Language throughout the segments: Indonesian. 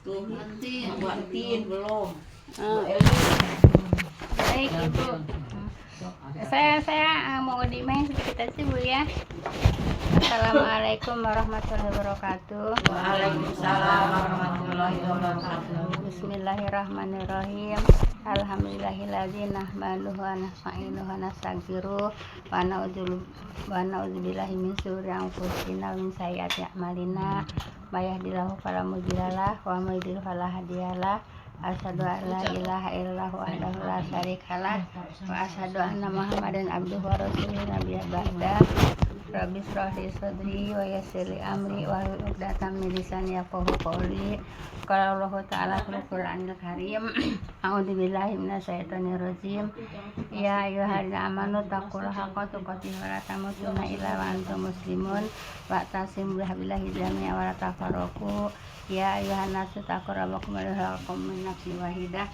Tuh, buat tin belum. Baik Ibu. Saya mau dimain sedikit aja Bu ya. Assalamualaikum warahmatullahi wabarakatuh. Waalaikumsalam warahmatullahi wabarakatuh. Bismillahirrahmanirrahim. Alhamdulillahilladzi nahmaduhu wa nasta'inuhu wa nastaghfiruh wa na'udzubillahi min syururi anfusina wa min sayyiati a'malina. May yahdihillahu fala mudhillalah wa may yudhlil fala hadiyalah. Asyhadu an la ilaha illallah wahdahu la syarikalah wa asyhadu anna Muhammadan abduhu wa rasuluhu nabiyya ba'da. Rabbi shrah li sadri wa yassir li amri wa hlul 'uqdatam min lisani yafqahu qawli. Qala Allah ta'ala fil Qur'anil Karim. A'udzu billahi minasyaitonir rajim. Ya ayyuhalladzina amanu taqullaha haqqa tuqatih wa la tamutunna illa wa antum muslimun wa tasimu billahi jami'an wa la tafarraqu. Ya ayuhan nasu taqu rabbakum alladzi khalaqakum min nafsin wahidah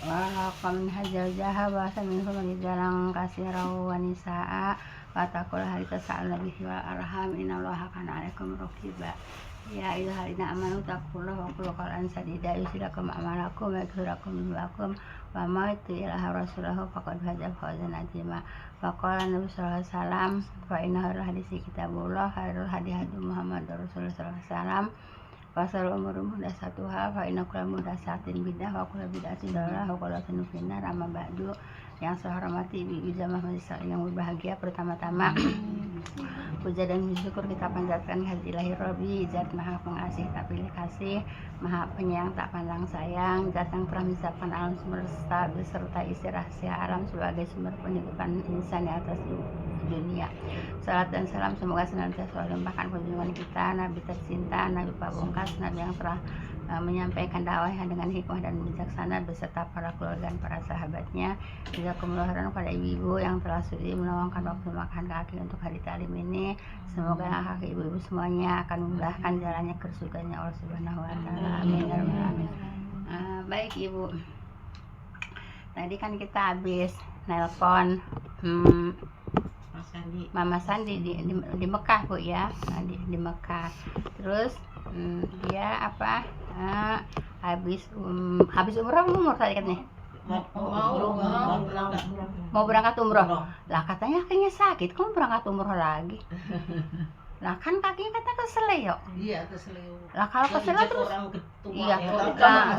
wa khalaqa minha zawjaha wa ba'atha minhum rijalan katsiran wa nisaa'a wa taqullaha allazi tasaaluna bihi wal arham innallaha kana 'alaikum raqiba. Ya ayyuhalladzina amanu taqullaha wa qulu qawlan sadida yuslihkum a'malakum wa yaghfir lakum dhunubakum wa may yuti'illah rasulahu faqad faza fawzan 'azima. Wa qala Nabi sallallahu alaihi wasallam fa innahu hadisi kitabullah khairul hadi hadi Muhammadur Rasulullah sallallahu alaihi wasallam. Wasal umur muhdasatuha fa inna kulla muhdasatin bidah wa kulla bid'atin dhalalah wa kulla dhalalah finnar. Amma ba'du. Yang saya hormati ibu-ibu jamaah majelis yang berbahagia, pertama-tama puja dan syukur kita panjatkan hadillahi Rabbi, zat maha pengasih tak pilih kasih, maha penyayang tak pandang sayang, zat yang telah menciptakan alam semesta beserta isi rahasia alam sebagai sumber penghidupan insan di atas dunia. Salat dan salam semoga senantiasa melimpahkan kunjungan kita Nabi tercinta, Nabi Pamungkas, Nabi yang telah menyampaikan dakwahnya dengan hikmah dan bijaksana beserta para keluarga dan para sahabatnya. Jazakumullah khairan pada ibu-ibu yang telah sudi meluangkan waktu makan kaki untuk hari taklim ini. Semoga kaki ibu-ibu semuanya akan memudahkan jalannya ke surganya Allah Subhanahu wa taala. Amin ya rabbal alamin. Baik Ibu. Tadi kan kita habis nelpon Mama Sandi di Mekah Bu ya. Di Mekah. Terus dia apa? Habis umroh tadi katanya. Mau berangkat umroh. Lah katanya kakinya sakit, kamu berangkat umroh lagi. Lah kan kakinya kata keseleo. Iya, keseleo. Lah kalau keseleo terus iya. Nah,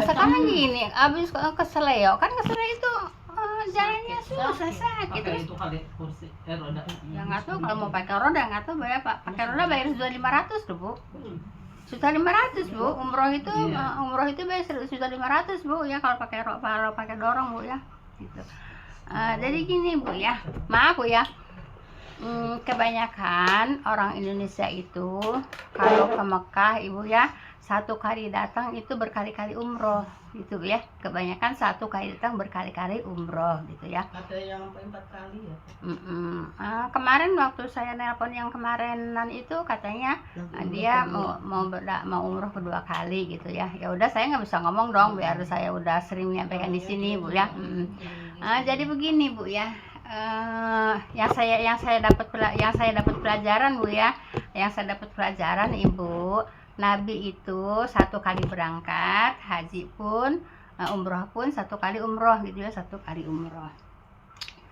Sekarang gini, habis keseleo kan keseleo itu jalannya susah sakit terus. Itu kali kursi roda. Ya nggak tahu kalau mau pakai roda nggak tahu bayar Pak. Pakai roda bayar 1.500 tuh Bu. 1.500 Bu. Umroh itu bayar 1.500 Bu ya kalau pakai dorong Bu ya. Gitu. Jadi gini Bu ya. Maaf Bu ya. Kebanyakan orang Indonesia itu kalau ke Mekah Ibu ya, satu kali datang itu berkali-kali umroh gitu ya. Kebanyakan satu kali datang berkali-kali umroh gitu ya. Ada yang 4 kali ya. Kemarin waktu saya nelpon yang kemarinan itu katanya dia mau umroh kedua kali gitu ya. Ya udah saya nggak bisa ngomong dong biar saya udah sering menyampaikan di sini Bu ya. Jadi begini Bu ya. Yang saya dapat pelajaran Bu ya. Yang saya dapat pelajaran Ibu, Nabi itu satu kali berangkat haji pun umroh pun satu kali umroh gitu ya, satu kali umroh.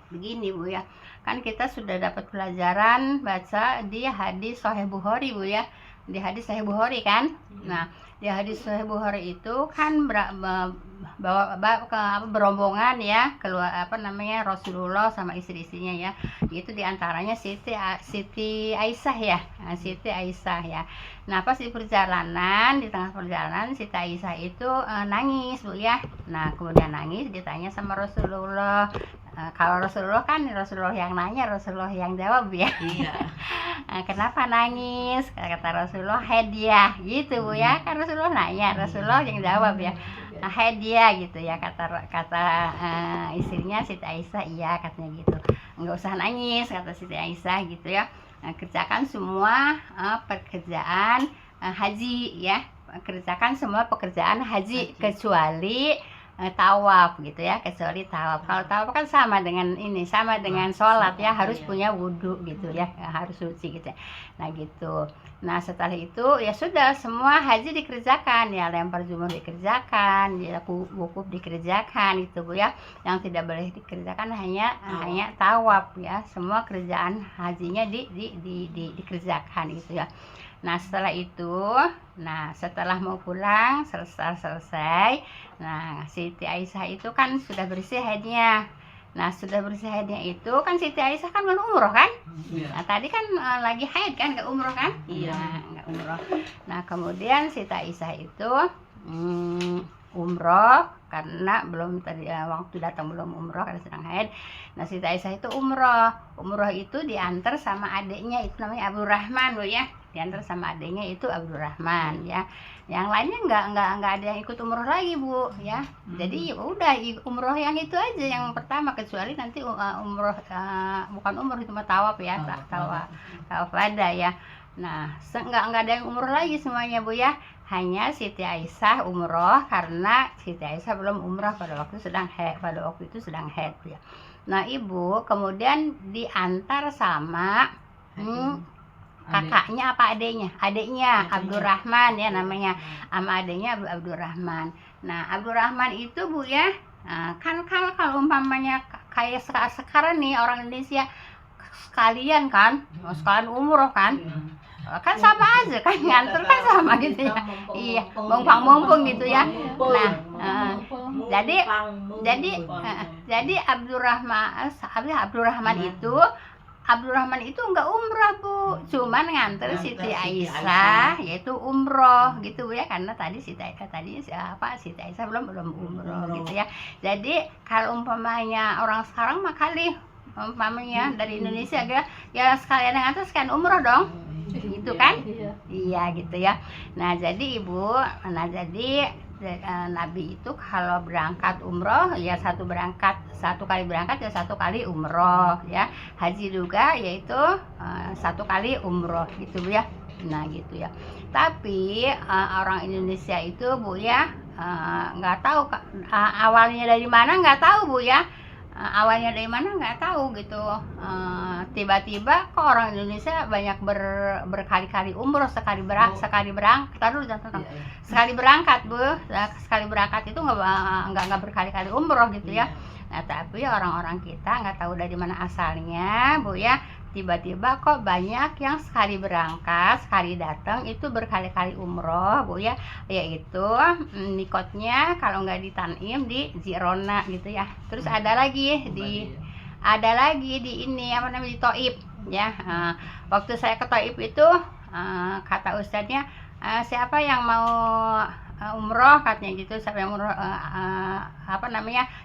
Begini Bu ya, kan kita sudah dapat pelajaran baca di hadis Sahih Bukhari Bu ya, di hadis Sahih Bukhari kan. Nah di hadis Sahih Bukhari itu kan berombongan ya keluar Rasulullah sama istri-istrinya ya. Itu diantaranya Siti Aisyah ya. Siti Aisyah ya. Nah pas di tengah perjalanan Siti Aisyah itu nangis Bu ya. Nah kemudian nangis ditanya sama Rasulullah. Kalau Rasulullah yang nanya, Rasulullah yang jawab ya. Iya. Kenapa nangis? Kata Rasulullah hadiah gitu Bu ya. Kan Rasulullah nanya, Rasulullah yang jawab ya. Hadiah gitu ya kata istrinya Siti Aisyah, iya katanya gitu. Enggak usah nangis kata Siti Aisyah gitu ya. Kerjakan semua pekerjaan haji ya. Kerjakan semua pekerjaan haji kecuali tawaf gitu ya, kecuali tawaf. Kalau tawaf kan sama dengan ini, sama dengan sholat ya, harus punya wudhu gitu ya, harus suci gitu ya. Nah gitu. Nah setelah itu ya sudah, semua haji dikerjakan ya, lempar jumroh dikerjakan, ya wukuf dikerjakan itu Bu ya. Yang tidak boleh dikerjakan hanya tawaf ya. Semua kerjaan hajinya dikerjakan gitu ya. Nah setelah itu, setelah mau pulang selesai, nah Siti Aisyah itu kan sudah bersih haidnya. Nah sudah bersih haidnya itu kan Siti Aisyah kan belum umroh kan. Iya. Nah tadi kan lagi haid kan, nggak umroh kan? Iya, nggak umroh. Nah kemudian Siti Aisyah itu umroh karena belum tadi waktu datang belum umroh karena sedang haid. Nah Siti Aisyah itu umroh itu diantar sama adiknya, itu namanya Abdurrahman Bu ya, diantar sama adiknya itu Abdurrahman ya. Yang lainnya nggak ada yang ikut umroh lagi Bu ya. Jadi udah umroh yang itu aja yang pertama, kecuali nanti umroh bukan umroh itu mah tawaf ya, tawaf wada ya. Nah nggak ada yang umroh lagi semuanya Bu ya. Hanya Siti Aisyah umroh karena Siti Aisyah belum umroh pada waktu itu sedang haid ya. Nah Ibu kemudian diantar sama kakaknya apa adiknya Abdurrahman ya namanya, sama adiknya Abdurrahman. Nah Abdurrahman itu Bu ya, kan kalau umpamanya kayak sekarang nih orang Indonesia sekalian kan, sekalian umroh kan, kan sama aja kan, nganter kan sama gitu ya. Iya, mumpung gitu ya. Nah jadi Abdurrahman itu enggak umroh Bu, cuman nganter Siti Aisyah yaitu umroh gitu Bu ya, karena tadi Siti Aisyah belum umroh gitu ya. Jadi kalau umpamanya orang sekarang mah umpamanya dari Indonesia ya sekalian nganter sekalian umroh dong. Gitu kan? Iya gitu ya. Nah jadi Ibu, Nabi itu kalau berangkat umroh ya satu kali berangkat ya satu kali umroh ya. Haji juga yaitu satu kali umroh gitu Bu ya. Nah gitu ya. Tapi orang Indonesia itu Bu ya nggak tahu awalnya dari mana, nggak tahu Bu ya. Awalnya dari mana nggak tahu gitu. Tiba-tiba kok orang Indonesia banyak berkali-kali umroh, sekali berangkat Bu. Sekali berangkat itu nggak berkali-kali umroh gitu ya. Nah tapi orang-orang kita nggak tahu dari mana asalnya Bu ya, tiba-tiba kok banyak yang sekali berangkat, sekali datang itu berkali-kali umroh Bu ya, yaitu mikotnya kalau nggak di Tanim di Jirona gitu ya. Terus ada lagi di ini apa namanya, di Thaif ya. Waktu saya ke Thaif itu kata ustadznya, siapa yang mau umroh katanya gitu, siapa yang umroh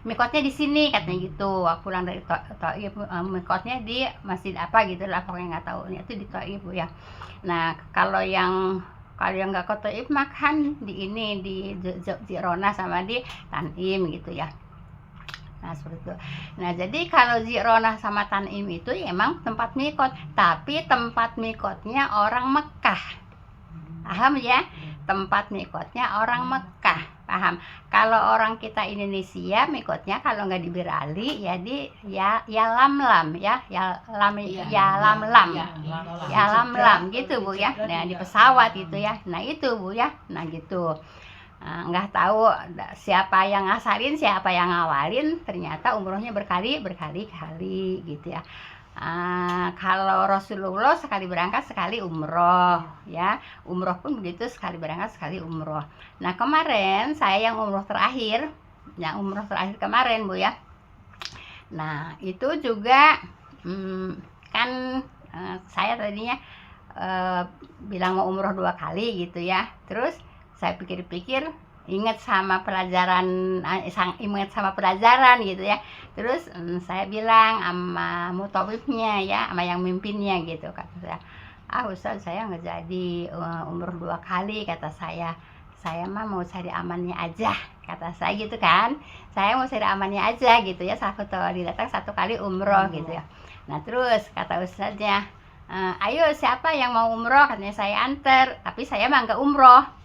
mikotnya di sini katanya gitu. Aku pulang dari Thaif, mikotnya di masjid apa gitu lah, pokoknya nggak tahu itu di Thaif Bu ya. Nah kalau yang nggak ke Thaif makan di ini di Jirona sama di Tanim gitu ya. Nah seperti itu. Nah jadi kalau Jirona sama Tanim itu ya emang tempat mikot, tapi tempat mikotnya orang Mekah. Paham ya? Tempat mikotnya orang Mekah, paham? Kalau orang kita Indonesia mikotnya kalau nggak di Bir Ali ya di Yalamlam gitu Bu ya. Nah di pesawat itu ya. Nah itu Bu ya. Nah gitu. Nggak tahu siapa yang ngasarin, siapa yang ngawalin, ternyata umrohnya berkali-kali gitu ya. Kalau Rasulullah sekali berangkat sekali umroh ya, umroh pun begitu, sekali berangkat sekali umroh. Nah kemarin saya yang umroh terakhir kemarin Bu ya. Nah itu juga kan saya tadinya bilang mau umroh 2 kali gitu ya. Terus saya pikir-pikir, ingat sama pelajaran gitu ya. Terus saya bilang sama mutawifnya ya, sama yang mimpinnya gitu, kata saya, Ustaz saya nggak jadi umroh 2 kali, kata saya mah mau cari amannya aja, kata saya gitu kan. Saya mau cari amannya aja gitu ya, satu kali datang 1 kali umroh gitu ya. Nah terus kata ustaznya, ayo siapa yang mau umroh, katanya saya anter, tapi saya mah nggak umroh.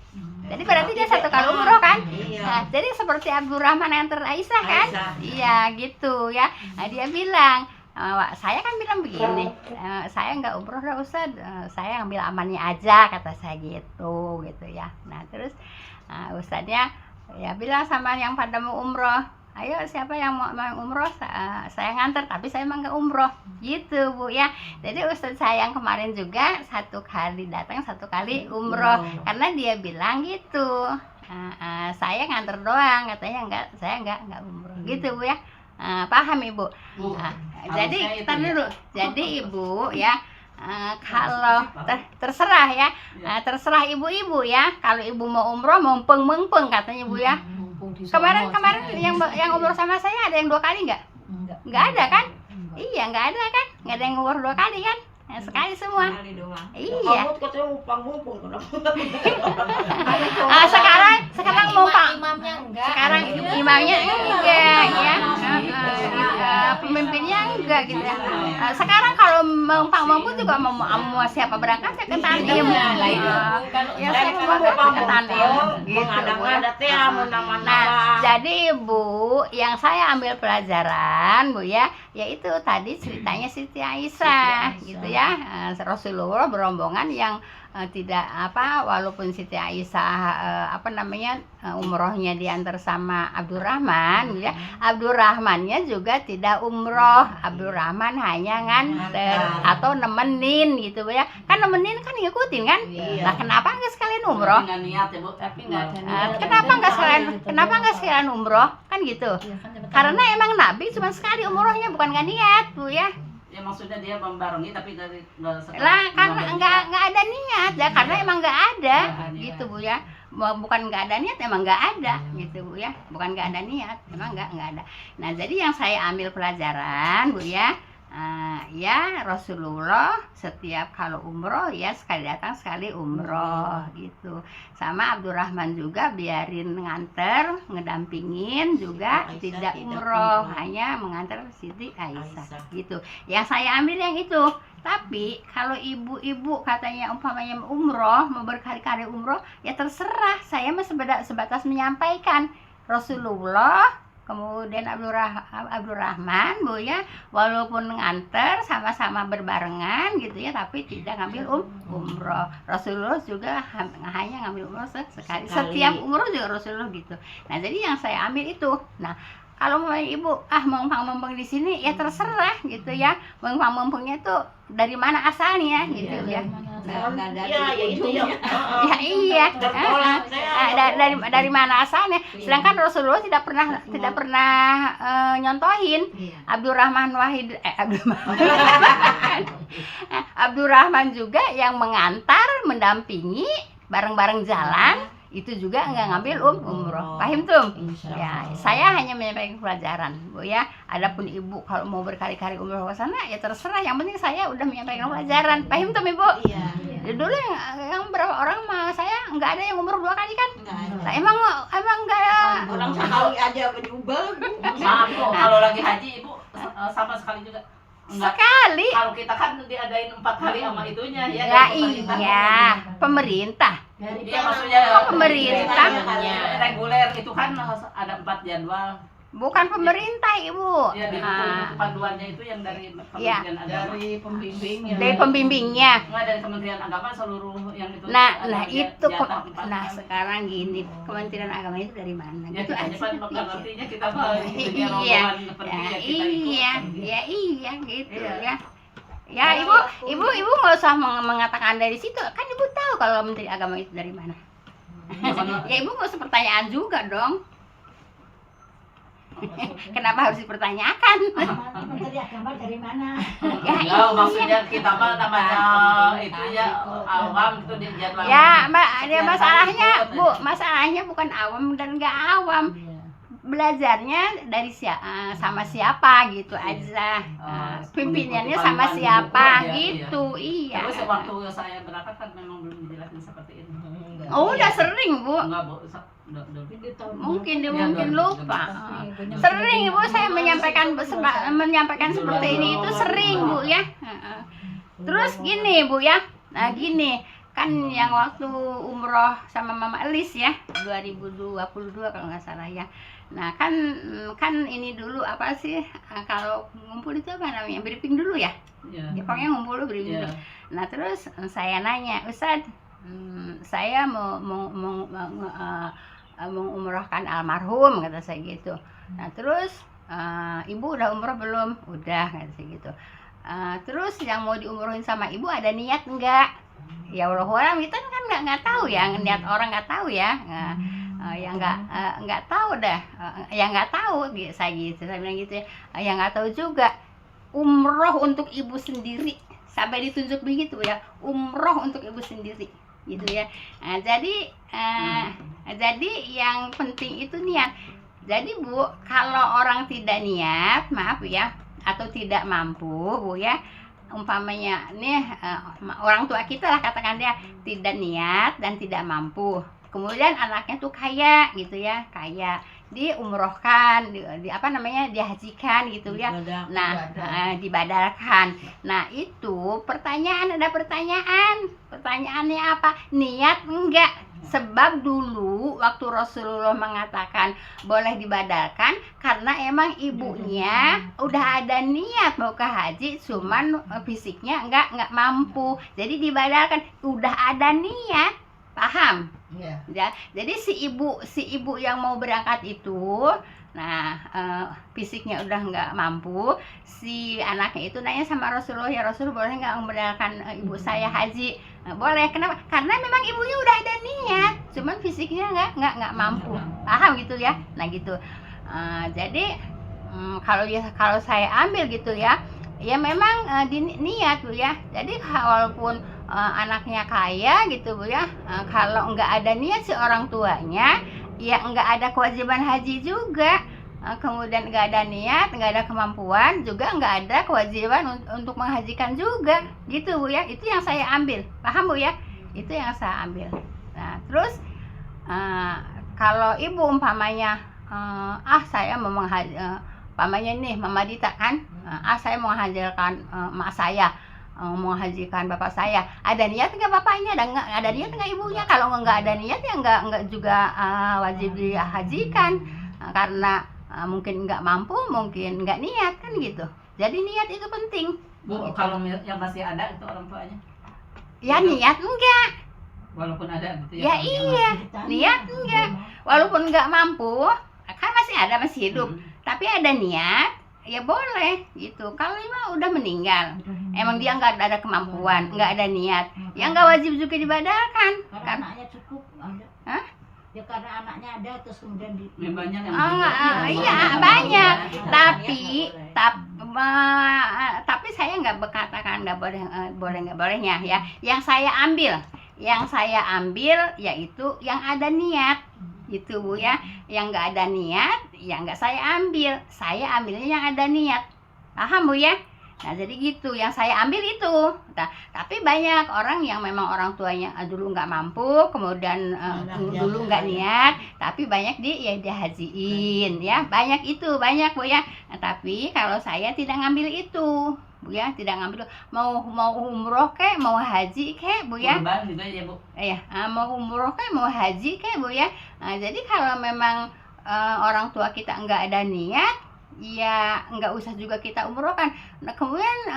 Jadi berarti dia 1 kali umroh kan? Iya. Nah, jadi seperti Abdurrahman yang Aisyah kan? Aisyah. Iya gitu ya. Nah, dia bilang, saya kan bilang begini, saya nggak umroh dah Ustaz, saya ambil amannya aja, kata saya gitu ya. Nah terus Ustaznya ya bilang sama yang pada mau umroh, ayo siapa yang mau umroh, saya nganter, tapi saya emang nggak umroh gitu Bu ya. Jadi Ustaz saya yang kemarin juga 1 kali datang 1 kali umroh, karena dia bilang gitu, saya nganter doang, katanya saya nggak umroh gitu Bu ya. Paham Ibu? Bu, Jadi harusnya itu kita ya. dulu, jadi Ibu ya, kalau terserah ya, terserah ibu-ibu ya. Kalau ibu mau umroh mempeng katanya Bu ya. Mumpung di Kemarin sono, yang umroh sama saya ada yang 2 kali nggak? Nggak ada kan? Iya nggak ada kan? Nggak ada yang umroh 2 kali kan? Sekali semua. Kali doang. Iya. Kamu katanya mumpung kenapa? Sekarang mau Pak. Imamnya enggak. Sekarang imamnya enggak ya. Pemimpinnya enggak gitu ya. Sekarang kalau mampu juga mau siapa berangkat saya ke Tanim. Ya saya mau ke Tanim gitu. Ada teh mana-mana. Nah, jadi Ibu, yang saya ambil pelajaran Bu ya, yaitu tadi ceritanya Siti Aisyah gitu ya. Rasulullah berombongan yang tidak walaupun Siti Aisyah umrohnya diantar sama Abdurrahman ya, Abdurrahmannya juga tidak umroh, Abdurrahman hanya nganter atau nemenin gitu ya. Kan nemenin kan ngikutin kan. Nah, kenapa nggak sekalian umroh? Nggak niat ya Bu. Tapi nggak ada niat. Kenapa nggak sekalian umroh kan gitu? Karena emang Nabi cuma sekali umrohnya, bukan nggak niat Bu ya. Ya maksudnya dia membarengi tapi dari nggak Lah karena nggak ada niat ya, karena emang nggak ada gitu Bu ya. Bukan nggak ada niat, emang nggak ada gitu Bu ya. Bukan nggak ada niat, emang nggak ada. Nah jadi yang saya ambil pelajaran Bu ya, ya Rasulullah setiap kalau umroh ya sekali datang sekali umroh gitu. Sama Abdurrahman juga biarin nganter, ngedampingin juga Aisyah tidak tidak umroh, umroh. hanya mengantar Siti Aisyah Aisyah. gitu. Yang saya ambil yang itu. Tapi kalau ibu-ibu katanya umpamanya umroh, mau berkali-kali umroh, ya terserah. Saya mah sebatas menyampaikan Rasulullah, kemudian Abdurrahman Bu ya, walaupun nganter sama-sama berbarengan gitu ya, tapi tidak ngambil umroh. Rasulullah juga hanya ngambil umroh sekali. Setiap umroh juga Rasulullah gitu. Nah jadi yang saya ambil itu. Nah kalau mau ibu mempeng di sini ya terserah gitu ya. Mempengnya itu dari mana asalnya gitu ya. Iya, ya itu ya. Ya iya. Tertolak saya. Dari mana asalnya? Sedangkan Rasulullah tidak pernah nyontohin. Abdurrahman Abdurrahman juga yang mengantar, mendampingi, bareng-bareng jalan. Itu juga nggak ngambil umroh. Paham tuh? Ya, saya hanya menyampaikan pelajaran Bu ya. Adapun ibu kalau mau berkali-kali umroh ke sana ya terserah. Yang penting saya udah menyampaikan pelajaran. Paham tuh Ibu? Iya. Dulu yang berapa orang mah saya nggak ada yang umroh 2 kali kan? Nah, emang nggak ada. Orang sekali aja berubah. Maaf Bu, kalau lagi haji Ibu sama sekali juga enggak. Sekali. Kalau kita kan diadain 4 kali sama itunya ya. Ya dari pemerintah. iya, pemerintah. Iya maksudnya Pemerintah. reguler itu kan ada 4 jadwal. Bukan pemerintah Ibu. Ya di panduannya itu yang dari Iya. Kementerian Agama. Dari pembimbingnya. Dari pembimbingnya. Enggak dari Kementerian Agama seluruh yang itu. Nah ada itu jatah 4 nah kali. sekarang gini, Kementerian Agama itu dari mana? Ya Gitu kita aja. cepat mengertinya kita mah gitu Iya. rombongan pergi Ya, ya kita ikut. iya gitu Iya. ya. Ya ibu nggak usah mengatakan dari situ, kan ibu tahu kalau Menteri Agama itu dari mana. Ya ibu nggak usah pertanyaan juga dong. Kenapa harus dipertanyakan? Menteri Agama dari mana? Ya Ya, maksudnya kita mah namanya itu ya awam itu di jadwal. Ya masalahnya Bu, masalahnya bukan awam dan nggak awam. Belajarnya dari sama siapa gitu aja. Pimpinannya sama siapa gitu. Iya. Terus waktu saya berangkat kan memang belum dijelasin seperti itu. Oh udah sering Bu. Enggak Bu. Mungkin dia lupa. Sering Ibu saya menyampaikan seperti ini itu sering Bu ya. Terus gini Bu ya. Nah gini, kan yang waktu umroh sama Mama Elis ya 2022 kalau nggak salah ya. Nah kan ini dulu apa sih kalau ngumpul itu apa namanya, briefing dulu ya. Iya. Ya, pokoknya ngumpul dulu briefing Iya. dulu. Nah terus saya nanya, Ustadz, saya mau mengumrohkan almarhum, kata saya gitu. Nah terus ibu udah umroh belum? Udah, kata saya gitu. Terus yang mau diumrohin sama ibu ada niat enggak? Ya Allah, orang kita kan nggak tahu ya, niat orang nggak tahu ya. Ya nggak tahu dah, ya nggak tahu saya bilang gitu ya. Ya nggak tahu juga. Umroh untuk ibu sendiri sampai ditunjuk begitu ya, umroh untuk ibu sendiri gitu ya. Nah, jadi yang penting itu niat. Jadi Bu, kalau orang tidak niat, maaf ya, atau tidak mampu Bu ya, umpamanya nih orang tua kita lah katakan dia tidak niat dan tidak mampu, kemudian anaknya tuh kaya gitu ya, kaya, diumrohkan, di apa namanya, dihajikan gitu ya. Nah, dibadalkan. Nah, itu pertanyaannya apa? Niat enggak? Sebab dulu waktu Rasulullah mengatakan boleh dibadalkan karena emang ibunya udah ada niat mau ke haji, cuman fisiknya enggak mampu. Jadi dibadalkan, udah ada niat. Paham? Iya. Ya, jadi si ibu yang mau berangkat itu, nah fisiknya udah nggak mampu, si anaknya itu nanya sama Rasulullah, ya Rasul boleh nggak membadalkan ibu saya haji? Boleh. Kenapa? Karena memang ibunya udah ada niat, cuman fisiknya nggak mampu. Paham gitu ya? Nah gitu. Jadi kalau saya ambil gitu ya, ya memang niat Bu ya. Jadi walaupun anaknya kaya gitu Bu ya, kalau nggak ada niat si orang tuanya, ya nggak ada kewajiban haji juga. Kemudian nggak ada niat, nggak ada kemampuan, juga nggak ada kewajiban untuk menghajikan juga gitu Bu ya. Itu yang saya ambil, paham Bu ya? Itu yang saya ambil. Nah terus kalau ibu umpamanya saya mau umpamanya nih Mama Dita kan, saya mau menghajikan emak saya, mau menghajikan bapak saya, ada niat nggak bapaknya? Ada niat nggak ibunya? Kalau nggak ada niat ya nggak juga wajib dihajikan, karena mungkin nggak mampu, mungkin nggak niat kan gitu. Jadi niat itu penting. Bu, Gitu. kalau yang masih ada itu orang tuanya, Ya niat enggak? walaupun ada gitu Ya kalau yang iya, niat enggak? Walaupun nggak mampu, kan masih hidup. Tapi ada niat, ya boleh gitu. Kalau emang udah meninggal, emang dia nggak ada kemampuan, nggak ada niat, ya nggak wajib juga dibadalkan. Karena Kan? anaknya cukup ada. Hah? Ya karena anaknya ada terus kemudian Ya, banyak yang Iya banyak. Tapi saya nggak berkatakan nggak boleh nggak bolehnya ya. Yang saya ambil yaitu yang ada niat gitu Bu ya. Yang nggak ada niat ya nggak saya ambil. Saya ambilnya yang ada niat. Paham Bu ya? Nah jadi gitu yang saya ambil itu. Nah, tapi banyak orang yang memang orang tuanya dulu nggak mampu, kemudian dulu nggak niat, tapi banyak dihajiin ya. Banyak Bu ya. Nah, tapi kalau saya tidak ngambil itu Bu ya, tidak ngambil. Mau umroh kek, mau haji kek Bu ya. kurban gitu aja Bu. Ya, mau umroh kek, mau haji kek Bu ya. Nah, jadi kalau memang orang tua kita nggak ada niat, ya nggak usah juga kita umrohkan. Nah, kemudian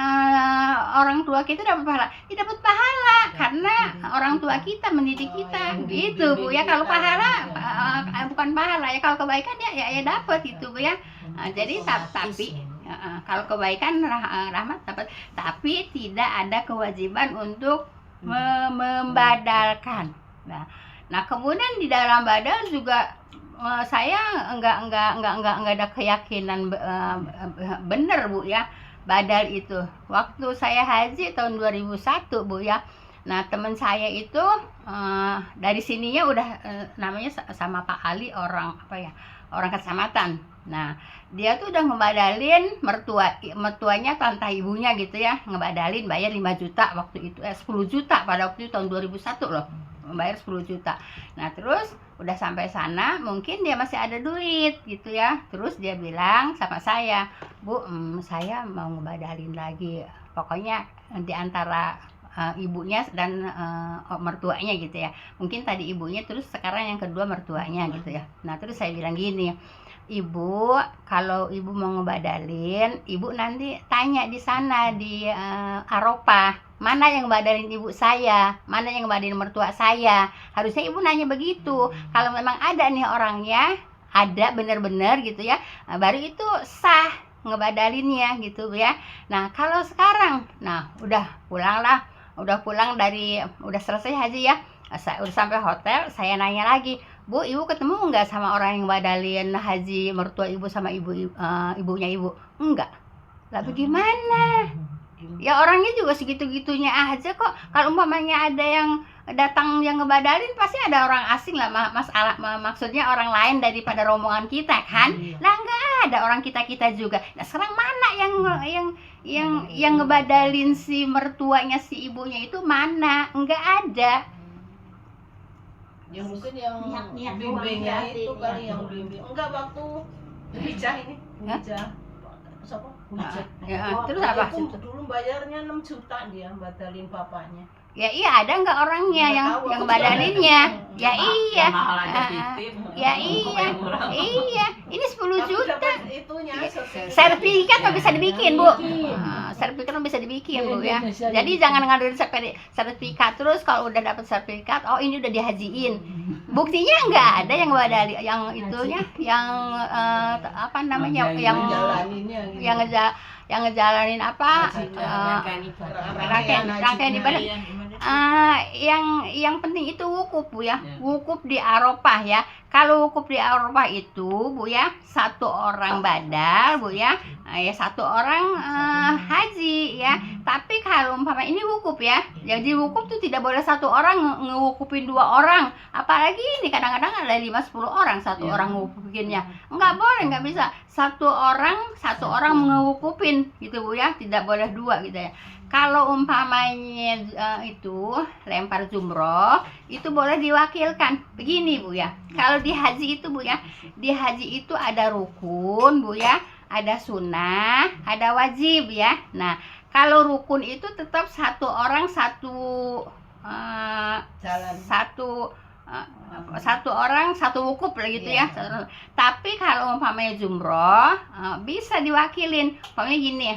orang tua kita dapat pahala, dapat pahala karena orang tua kita mendidik kita gitu Bu ya. Kalau pahala bukan pahala ya, kalau kebaikan ya dapat gitu Bu ya. Jadi tapi kalau kebaikan rahmat dapat, tapi tidak ada kewajiban untuk membadalkan. Nah kemudian di dalam badal juga saya enggak ada keyakinan benar Bu ya badal itu. Waktu saya haji tahun 2001 Bu ya. Nah teman saya itu dari sininya udah namanya sama Pak Ali, orang kecamatan. Nah dia tuh udah ngebadalin mertuanya tante ibunya gitu ya, ngebadalin bayar 5 juta waktu itu, 10 juta pada waktu itu tahun 2001 loh, bayar 10 juta. Nah terus udah sampai sana, mungkin dia masih ada duit gitu ya. Terus dia bilang sama saya, Bu, saya mau ngebadalin lagi. Pokoknya di antara ibunya dan mertuanya gitu ya. Mungkin tadi ibunya, terus sekarang yang kedua mertuanya gitu ya. Nah terus saya bilang gini, ibu kalau ibu mau ngebadalin, ibu nanti tanya di sana di Arafah, mana yang ngebadalin ibu saya, mana yang ngebadalin mertua saya. Harusnya ibu nanya begitu. Kalau memang ada nih orangnya, ada benar-benar gitu ya, baru itu sah ngebadalinnya gitu ya. Nah kalau sekarang, nah udah selesai haji ya, udah sampai hotel, saya nanya lagi, Bu, ibu ketemu nggak sama orang yang badalin haji mertua ibu sama ibunya ibu? Enggak. Lah bagaimana? Ya orangnya juga segitu-gitunya aja kok. Kalau umpamanya ada yang datang yang ngebadalin, pasti ada orang asing lah, maksudnya orang lain daripada rombongan kita kan. Lah nggak ada, orang kita juga. Nah sekarang mana yang ngebadalin si mertuanya si ibunya itu, mana? Nggak ada. Ya mungkin yang Niat-niat bimbingnya doang itu berarti, kali ya. yang bimbing. Enggak, waktu hijah ini. Hah? Hijah. Siapa? Hijah. Ya, terus apa? Itu dulu bayarnya 6 juta dia badalin bapaknya. Ya iya, ada nggak orangnya Nggak yang tahu, aku badalinnya? juga Ya iya. Yang mahal aja titip. Ya iya. Iya, ini 10 Tapi juta. dapat itunya Sertifikat mah bisa dibikin, Bu. Sertifikat mah bisa dibikin, Bu ya. Jadi jangan ngaduin sertifikat terus, kalau udah dapat sertifikat, oh ini udah dihajiin. Buktinya nggak ada yang badali, yang itunya, yang apa namanya, yang jalaninnya gitu. yang ngejalanin apa? Rangkaian ibadah. Yang penting itu wukuf, Bu ya. Wukuf di Arafah ya. Kalau wukuf di Arafah itu, Bu ya, satu orang badal, Bu ya, ya satu orang haji ya. Tapi kalau umpama ini wukuf ya, jadi wukuf tuh tidak boleh satu orang ngewukufin 2 orang. Apalagi ini kadang-kadang ada 5-10 orang satu orang ngewukufinnya. Nggak boleh, nggak bisa. Satu orang ngewukufin gitu, Bu ya. Tidak boleh 2 gitu ya. Kalau umpamanya itu lempar jumroh, itu boleh diwakilkan. Begini, Bu ya. Kalau di haji itu, Bu ya, di haji itu ada rukun, Bu ya, ada sunnah, ada wajib ya. Nah, kalau rukun itu tetap satu orang satu orang satu wukuf lah gitu ya. Tapi kalau umpamanya jumroh, bisa diwakilin. Umpamanya gini,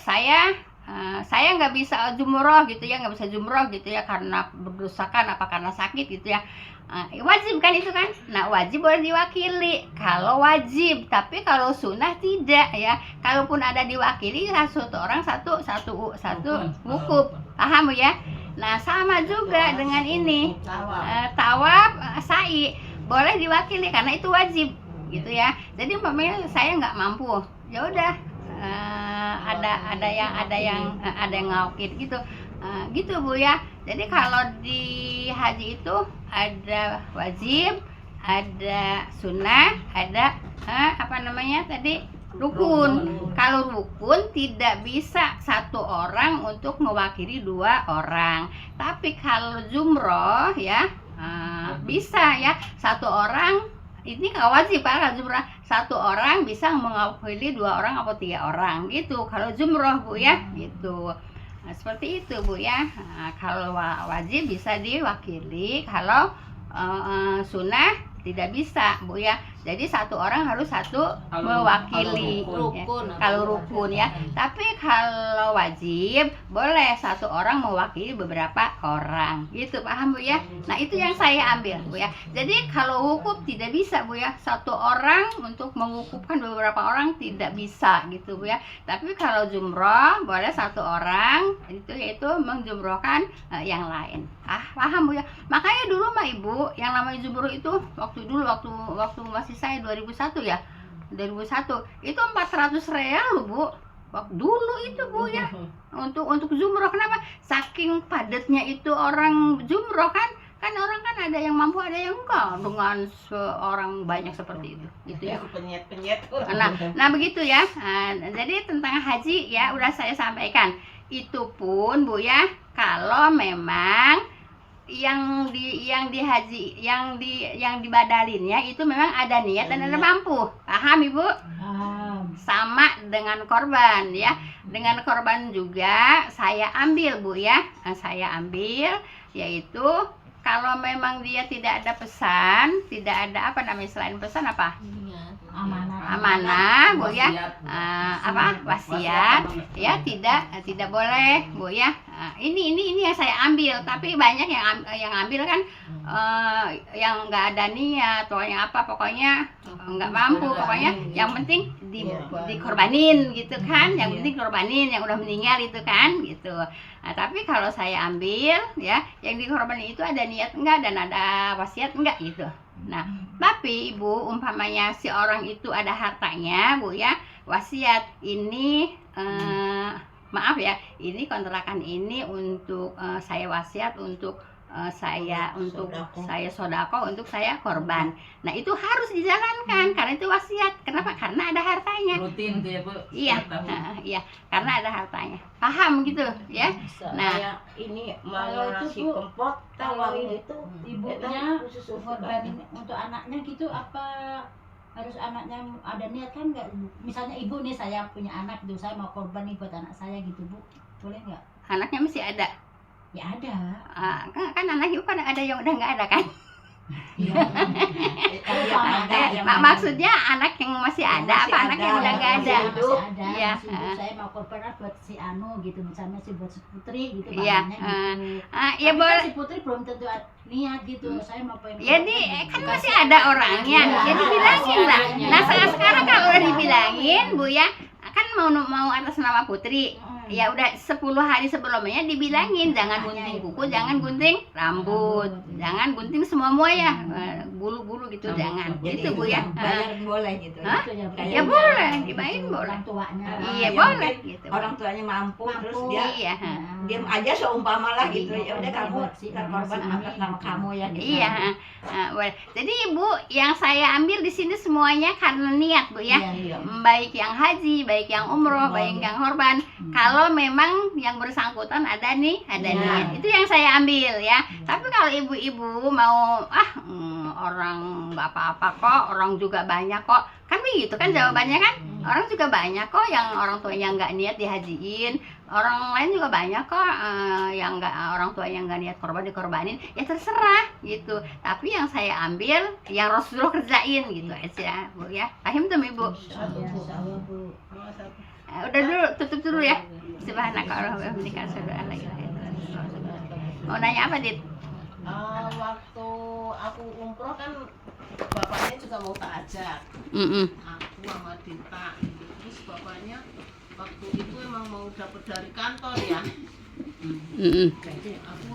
saya nggak bisa jumroh gitu ya, karena berdosakan apa karena sakit gitu ya. Wajib kan itu kan. Nah wajib boleh diwakili kalau wajib, tapi kalau sunnah tidak ya. Kalaupun ada diwakili, satu orang satu wukuf, paham ya. Nah sama juga dengan ini, tawaf, sa'i boleh diwakili karena itu wajib gitu ya. Jadi umpamanya saya nggak mampu, ya udah, ada yang ngawakil gitu, gitu Bu ya. Jadi kalau di haji itu ada wajib, ada sunnah, ada apa namanya tadi, rukun. Kalau rukun tidak bisa satu orang untuk mewakili 2 orang. Tapi kalau jumroh ya bisa ya, satu orang. Ini kalau wajib kalau jumroh, satu orang bisa mewakili 2 orang atau 3 orang gitu. Kalau jumroh, Bu ya, gitu. Nah, seperti itu, Bu ya. Nah, kalau wajib bisa diwakili, kalau sunnah tidak bisa, Bu ya. Jadi satu orang harus mewakili. Kalau rukun ya. Tapi kalau wajib boleh satu orang mewakili beberapa orang. Gitu, paham Bu ya? Nah, itu yang saya ambil, Bu ya. Jadi kalau wukuf tidak bisa, Bu ya. Satu orang untuk mewukufkan beberapa orang tidak bisa gitu, Bu ya. Tapi kalau jumroh boleh satu orang, itu yaitu menjumrohkan yang lain. Paham Bu ya? Makanya dulu mah Ibu, yang namanya jumroh itu waktu masih saya 2001 ya, 2001 itu 400 real loh Bu, waktu dulu itu Bu ya, untuk jumroh. Kenapa? Saking padatnya itu orang jumroh kan orang kan ada yang mampu, ada yang enggak, dengan seorang banyak seperti itu gitu ya. Penyet. Nah begitu ya. Jadi tentang haji ya udah saya sampaikan. Itu pun Bu ya, kalau memang yang dibadalinnya itu memang ada niat dan ada mampu. Paham Ibu? sama dengan korban ya. Dengan korban juga saya ambil Bu ya. Saya ambil yaitu kalau memang dia tidak ada pesan, tidak ada apa namanya selain pesan apa? Amanah Bu ya. Wasiat ya, tidak boleh Bu ya. Ini yang saya ambil, tapi banyak yang ambil kan yang nggak ada niat atau yang apa, pokoknya nggak mampu, pokoknya yang penting dikorbanin gitu kan, yang penting korbanin yang udah meninggal itu kan gitu. Nah, tapi kalau saya ambil ya, yang dikorbanin itu ada niat enggak dan ada wasiat enggak gitu. Nah, tapi Ibu umpamanya si orang itu ada hartanya Bu ya, wasiat ini maaf ya, ini kontrakan ini untuk saya wasiat untuk saya sodako, untuk saya korban. Nah itu harus dijalankan karena itu wasiat. Kenapa? Karena ada hartanya. Rutin tuh ya Bu. Iya, iya, karena ada hartanya. Paham gitu ya? Nah, ini Kalau itu, si Bu, kempot kalau tahu itu ibunya korban untuk anaknya gitu, apa harus anaknya ada niat kan nggak? Misalnya ibu nih, saya punya anak gitu, saya mau korban nih buat anak saya gitu Bu, boleh nggak? anaknya masih ada. Ya ada. Kan anak ibu kan ada yang udah nggak ada kan? Maksudnya anak yang masih ada apa anak yang udah nggak ada? Masih ada. Iya. Si ibu saya mau korban buat si Anu gitu, misalnya si buat si Putri gitu. Iya. Gitu. Ya Tapi boleh. kan si Putri belum tentu niat gitu. Saya mau pengen. Jadi kan masih ada orangnya, ya dibilangin lah. Nah sekarang kalau udah dibilangin Bu ya, kan mau atas nama Putri. Ya udah 10 hari sebelumnya dibilangin jangan gunting kuku, jangan gunting rambut, jangan gunting semua ya, bulu-bulu gitu jangan. Itu Bu ya. Bayar boleh gitu. Hah? Gitu ya, Bu. Ya boleh, dibayarin boleh. Orang tuanya. Iya yang boleh mungkin gitu. Orang tuanya mampu, terus dia Iya. diam aja seumpama lah gitu. Iya, Ya udah kamu korban atas nama kamu ya. Gitu. Iya. Boleh. Jadi Ibu yang saya ambil di sini semuanya karena niat Bu ya. Iya. Baik yang haji, baik yang umroh, baik yang korban. Kalau memang yang bersangkutan ada niat. Itu yang saya ambil ya. Tapi kalau ibu-ibu mau orang nggak apa-apa kok, orang juga banyak kok. Kan begitu kan jawabannya kan? Orang juga banyak kok yang orang tuanya nggak niat dihajiin. Orang lain juga banyak kok yang nggak, orang tua yang nggak niat korban dikorbanin. Ya terserah gitu. Tapi yang saya ambil yang Rasulullah kerjain gitu aja Bu ya. Paham tuh Ibu? Insyaallah Bu. Udah dulu, tutup dulu ya. Subhanakallahumma wa bihamdika asyhadu an la ilaha illa anta. Mau nanya apa, Dit? waktu aku umroh kan bapaknya juga mau tak ajak. Aku sama Dita gitu. Terus bapaknya waktu itu emang mau dapat dari kantor ya. Jadi aku